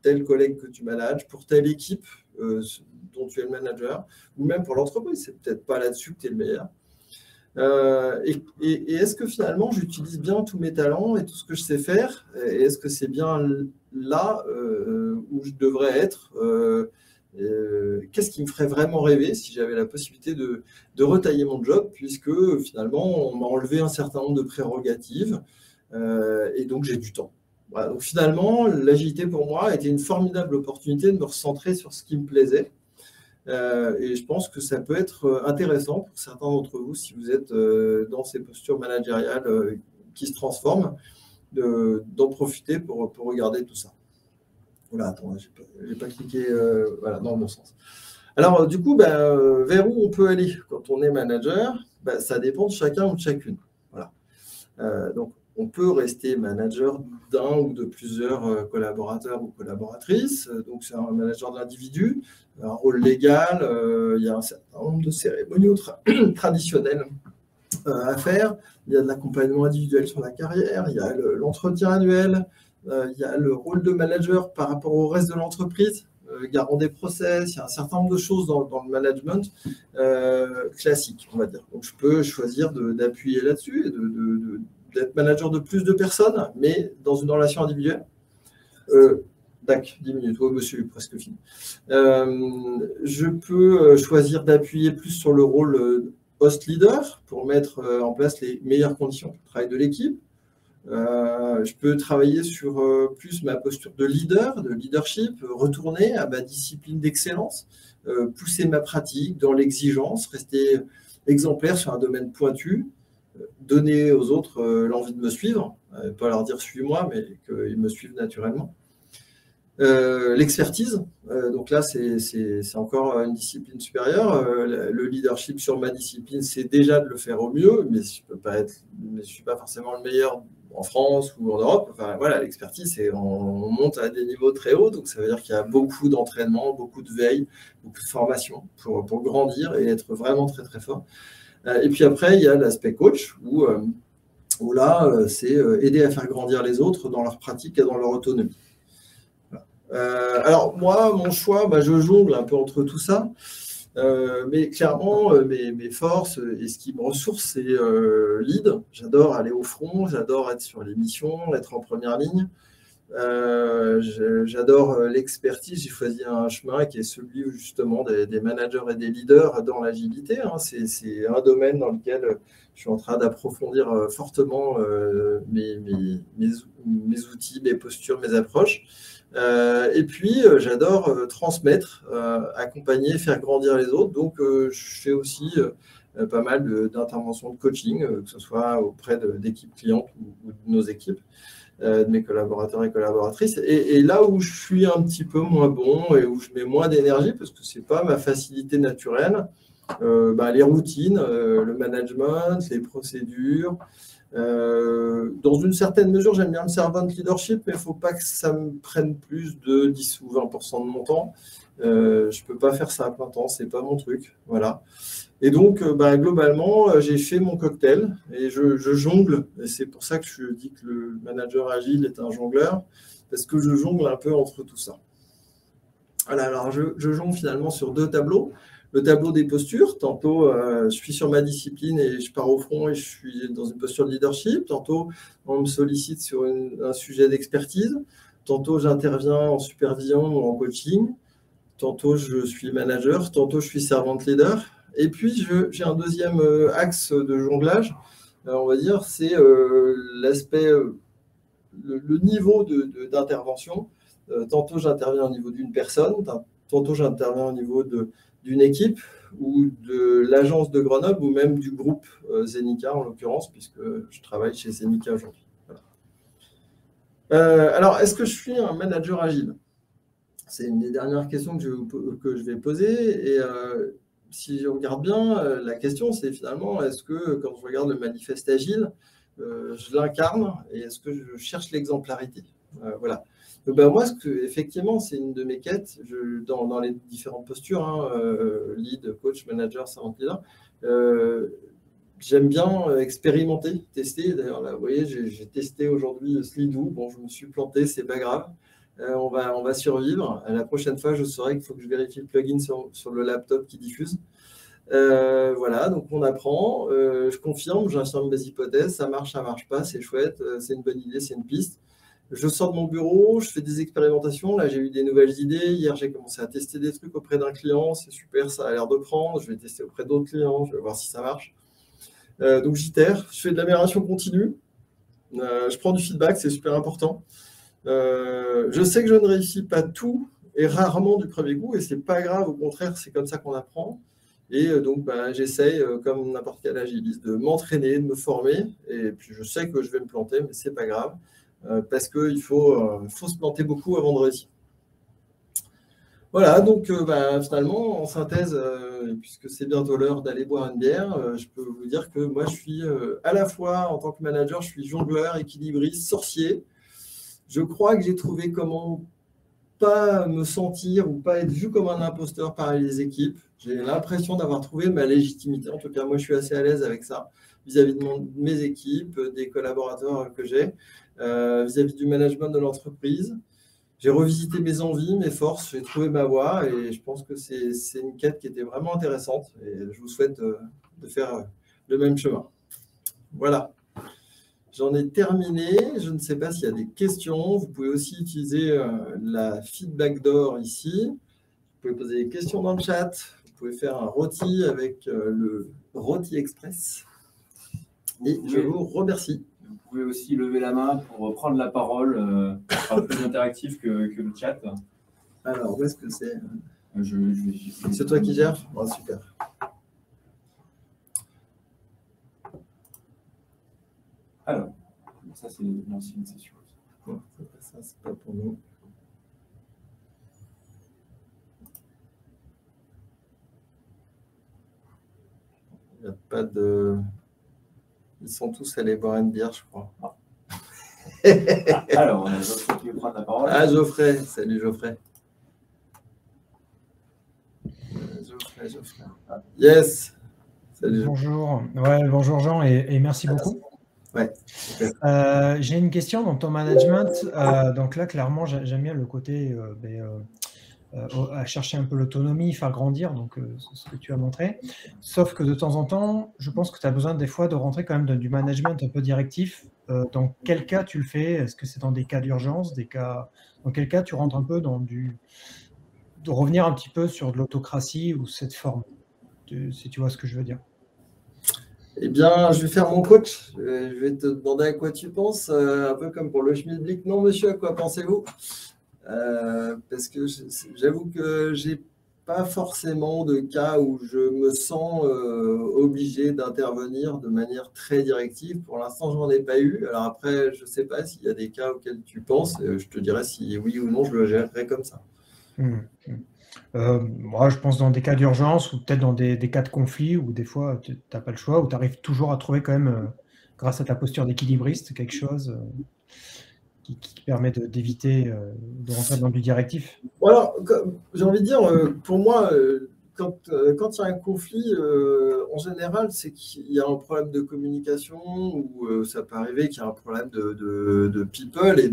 tel collègue que tu manages, pour telle équipe dont tu es le manager, ou même pour l'entreprise. C'est peut-être pas là-dessus que tu es le meilleur. Et est-ce que finalement, j'utilise bien tous mes talents et tout ce que je sais faire? Et est-ce que c'est bien là où je devrais être? Qu'est-ce qui me ferait vraiment rêver si j'avais la possibilité de retailler mon job, puisque finalement, on m'a enlevé un certain nombre de prérogatives et donc j'ai du temps. Voilà, donc finalement, l'agilité pour moi était une formidable opportunité de me recentrer sur ce qui me plaisait. Et je pense que ça peut être intéressant pour certains d'entre vous, si vous êtes dans ces postures managériales qui se transforment, d'en profiter pour regarder tout ça. Voilà, attends, j'ai pas cliqué voilà, dans le bon sens. Alors, du coup, vers où on peut aller quand on est manager? Ça dépend de chacun ou de chacune. Voilà. Donc, on peut rester manager d'un ou de plusieurs collaborateurs ou collaboratrices. Donc, c'est un manager de l'individu, un rôle légal. Il y a un certain nombre de cérémoniaux traditionnels à faire. Il y a de l'accompagnement individuel sur la carrière. Il y a l'entretien annuel. Il y a le rôle de manager par rapport au reste de l'entreprise, garant des process. Il y a un certain nombre de choses dans le management classique, on va dire. Donc, je peux choisir d'appuyer là-dessus et d'être manager de plus de personnes, mais dans une relation individuelle. Tac, 10 minutes, oui, monsieur, presque fini. Je peux choisir d'appuyer plus sur le rôle host leader pour mettre en place les meilleures conditions de travail de l'équipe. Je peux travailler sur plus ma posture de leader, de leadership, retourner à ma discipline d'excellence, pousser ma pratique dans l'exigence, rester exemplaire sur un domaine pointu, donner aux autres l'envie de me suivre, pas leur dire suis-moi, mais qu'ils me suivent naturellement. L'expertise, donc là c'est encore une discipline supérieure. Le leadership sur ma discipline, c'est déjà de le faire au mieux, mais je ne suis pas forcément le meilleur en France ou en Europe. Enfin, voilà, l'expertise, on monte à des niveaux très hauts, donc ça veut dire qu'il y a beaucoup d'entraînement, beaucoup de veille, beaucoup de formation pour grandir et être vraiment très très fort. Et puis après, il y a l'aspect coach, où là, c'est aider à faire grandir les autres dans leur pratique et dans leur autonomie. Alors moi, mon choix, je jongle un peu entre tout ça, mais clairement, mes forces et ce qui me ressource, c'est lead. J'adore aller au front, j'adore être sur les missions, être en première ligne. J'adore l'expertise. J'ai choisi un chemin qui est celui justement des managers et des leaders dans l'agilité. C'est un domaine dans lequel je suis en train d'approfondir fortement mes outils, mes postures, mes approches. Et puis, j'adore transmettre, accompagner, faire grandir les autres. Donc, je fais aussi pas mal d'interventions de coaching, que ce soit auprès d'équipes clientes ou de nos équipes, de mes collaborateurs et collaboratrices. Et là où je suis un petit peu moins bon et où je mets moins d'énergie, parce que ce n'est pas ma facilité naturelle, les routines, le management, les procédures. Dans une certaine mesure, j'aime bien le servant leadership, mais il ne faut pas que ça me prenne plus de 10 ou 20% de mon temps. Je ne peux pas faire ça à plein temps, ce n'est pas mon truc. Voilà. Et donc, globalement, j'ai fait mon cocktail et je jongle. Et c'est pour ça que je dis que le manager agile est un jongleur, parce que je jongle un peu entre tout ça. Voilà, alors je jongle finalement sur deux tableaux. Le tableau des postures, tantôt je suis sur ma discipline et je pars au front et je suis dans une posture de leadership. Tantôt, on me sollicite sur un sujet d'expertise. Tantôt, j'interviens en supervision ou en coaching. Tantôt, je suis manager. Tantôt, je suis servant leader. Et puis, j'ai un deuxième axe de jonglage, on va dire, c'est l'aspect, le niveau d'intervention. Tantôt, j'interviens au niveau d'une personne. Tantôt, j'interviens au niveau d'une équipe ou de l'agence de Grenoble ou même du groupe Zenica en l'occurrence, puisque je travaille chez Zenica aujourd'hui. Voilà. Alors, est-ce que je suis un manager agile? C'est une des dernières questions que je vais poser. Et si je regarde bien, la question, c'est finalement, est-ce que quand je regarde le manifeste agile, je l'incarne et est-ce que je cherche l'exemplarité? Voilà. Moi, effectivement, c'est une de mes quêtes dans les différentes postures, lead, coach, manager, servant leader. j'aime bien expérimenter, tester. D'ailleurs, là, vous voyez, j'ai testé aujourd'hui Slido. Bon, je me suis planté, c'est pas grave. On va survivre. La prochaine fois, je saurai qu'il faut que je vérifie le plugin sur le laptop qui diffuse. Voilà, donc on apprend. Je confirme, j'affirme mes hypothèses. Ça marche pas, c'est chouette, c'est une bonne idée, c'est une piste. Je sors de mon bureau, je fais des expérimentations. Là, j'ai eu des nouvelles idées. Hier, j'ai commencé à tester des trucs auprès d'un client. C'est super, ça a l'air de prendre. Je vais tester auprès d'autres clients. Je vais voir si ça marche. Donc, j'itère. Je fais de l'amélioration continue. Je prends du feedback, c'est super important. Je sais que je ne réussis pas tout et rarement du premier coup. Et ce n'est pas grave. Au contraire, c'est comme ça qu'on apprend. Et donc, j'essaye, comme n'importe quel agiliste, de m'entraîner, de me former. Et puis, je sais que je vais me planter, mais ce n'est pas grave. Parce qu'il faut se planter beaucoup avant de réussir. Voilà, donc finalement, en synthèse, puisque c'est bientôt l'heure d'aller boire une bière, je peux vous dire que moi, je suis à la fois, en tant que manager, je suis jongleur, équilibriste, sorcier. Je crois que j'ai trouvé comment pas me sentir ou pas être vu comme un imposteur par les équipes. J'ai l'impression d'avoir trouvé ma légitimité. En tout cas, moi, je suis assez à l'aise avec ça, vis-à-vis de mes équipes, des collaborateurs que j'ai, vis-à-vis du management de l'entreprise. J'ai revisité mes envies, mes forces, j'ai trouvé ma voie et je pense que c'est une quête qui était vraiment intéressante et je vous souhaite de faire le même chemin. Voilà. J'en ai terminé. Je ne sais pas s'il y a des questions. Vous pouvez aussi utiliser la feedback door ici. Vous pouvez poser des questions dans le chat. Vous pouvez faire un rôti avec le rôti express. Et je vous remercie. Vous pouvez aussi lever la main pour prendre la parole. Ce sera plus interactif que le chat. Alors, où est-ce que c'est? C'est C'est toi qui gères? Oh, super. Alors, ça c'est l'ancienne session. Bon, ça, c'est pas pour nous. Il n'y a pas de... Ils sont tous allés boire une bière, je crois. Alors, on a Geoffrey qui veut prendre la parole. Ah, Geoffrey. Salut, Geoffrey. Geoffrey. Yes. Salut. Bonjour. Ouais, bonjour Jean et merci beaucoup. Ouais. J'ai une question dans ton management. Donc là, clairement, j'aime bien le côté à chercher un peu l'autonomie, faire grandir, donc c'est ce que tu as montré. Sauf que de temps en temps, je pense que tu as besoin des fois de rentrer quand même dans du management un peu directif. Dans quel cas tu le fais? Est-ce que c'est dans des cas d'urgence, dans quel cas tu rentres un peu dans de revenir un petit peu sur de l'autocratie ou cette forme, si tu vois ce que je veux dire? Eh bien, je vais faire mon coach. Je vais te demander à quoi tu penses, un peu comme pour le Schmilblick. Non, monsieur, à quoi pensez-vous? Parce que j'avoue que j'ai pas forcément de cas où je me sens obligé d'intervenir de manière très directive. Pour l'instant, je n'en ai pas eu. Alors après, je ne sais pas s'il y a des cas auxquels tu penses. Je te dirai si oui ou non je le gérerai comme ça. Moi, je pense dans des cas d'urgence ou peut-être dans des cas de conflit où des fois, tu n'as pas le choix, où tu arrives toujours à trouver quand même, grâce à ta posture d'équilibriste, quelque chose qui permet d'éviter de rentrer dans du directif. Voilà, j'ai envie de dire, pour moi, quand il y a un conflit, en général, c'est qu'il y a un problème de communication ou ça peut arriver qu'il y a un problème de people et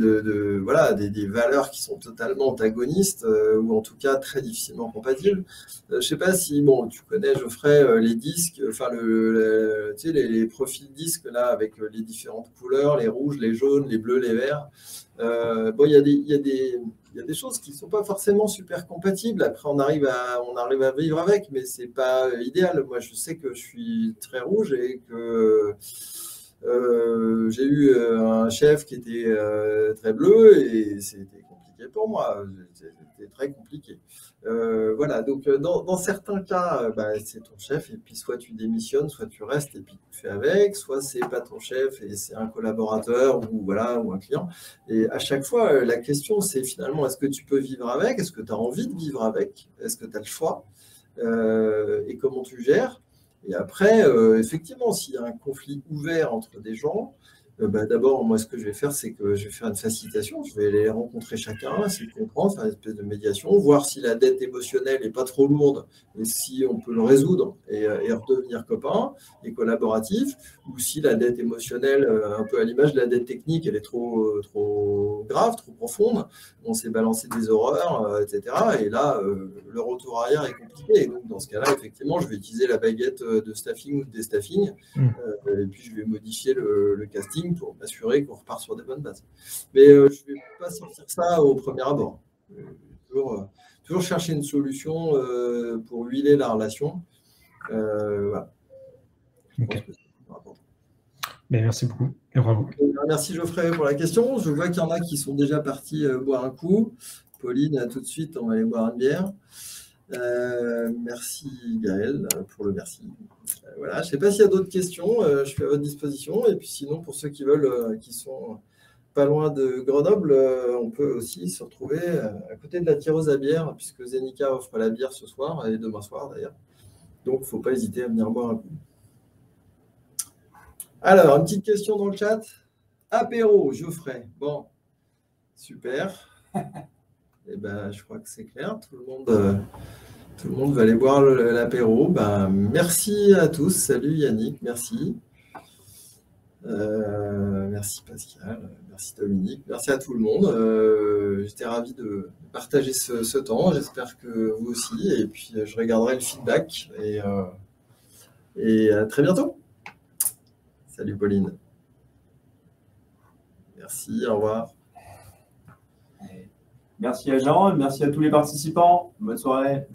voilà, des valeurs qui sont totalement antagonistes ou en tout cas très difficilement compatibles. Je ne sais pas si, bon, tu connais, Geoffrey, les disques, enfin, tu sais, les profils disques là avec les différentes couleurs, les rouges, les jaunes, les bleus, les verts. Bon, il y a des choses qui ne sont pas forcément super compatibles. Après, on arrive à vivre avec, mais ce n'est pas idéal. Moi, je sais que je suis très rouge et que j'ai eu un chef qui était très bleu et c'était compliqué pour moi. C'était très compliqué. Voilà, donc dans certains cas, c'est ton chef et puis soit tu démissionnes, soit tu restes et puis tu fais avec, soit c'est pas ton chef et c'est un collaborateur ou un client. Et à chaque fois, la question c'est finalement est-ce que tu peux vivre avec, est-ce que tu as envie de vivre avec, est-ce que tu as le choix et comment tu gères. Et après, effectivement, s'il y a un conflit ouvert entre des gens, D'abord, moi, ce que je vais faire, c'est que je vais faire une facilitation. Je vais les rencontrer chacun, essayer de comprendre, faire une espèce de médiation, voir si la dette émotionnelle n'est pas trop lourde et si on peut le résoudre et redevenir copains et collaboratifs, ou si la dette émotionnelle, un peu à l'image de la dette technique, elle est trop grave, trop profonde. On s'est balancé des horreurs, etc. Et là, le retour arrière est compliqué. Et donc, dans ce cas-là, effectivement, je vais utiliser la baguette de staffing ou de déstaffing. Et puis, je vais modifier le casting pour m'assurer qu'on repart sur des bonnes bases. Mais je ne vais pas sortir ça au premier abord. Toujours chercher une solution pour huiler la relation. Voilà. Je pense que c'est important. Merci beaucoup et bravo. Merci Geoffrey pour la question. Je vois qu'il y en a qui sont déjà partis boire un coup. Pauline, tout de suite, on va aller boire une bière. Merci Gaël pour le merci. Voilà, je ne sais pas s'il y a d'autres questions, je suis à votre disposition. Et puis sinon, pour ceux qui veulent, qui sont pas loin de Grenoble, on peut aussi se retrouver à côté de la tireuse à bière, puisque Zenica offre la bière ce soir et demain soir d'ailleurs. Donc, il ne faut pas hésiter à venir boire un coup. Alors, une petite question dans le chat. Apéro, Geoffrey. Bon, super. Eh ben, je crois que c'est clair. Tout le monde va aller boire l'apéro. Merci à tous. Salut Yannick, merci. Merci Pascal, merci Dominique, merci à tout le monde. J'étais ravi de partager ce temps. J'espère que vous aussi. Et puis, je regarderai le feedback. Et à très bientôt. Salut Pauline. Merci, au revoir. Merci à Jean, merci à tous les participants. Bonne soirée.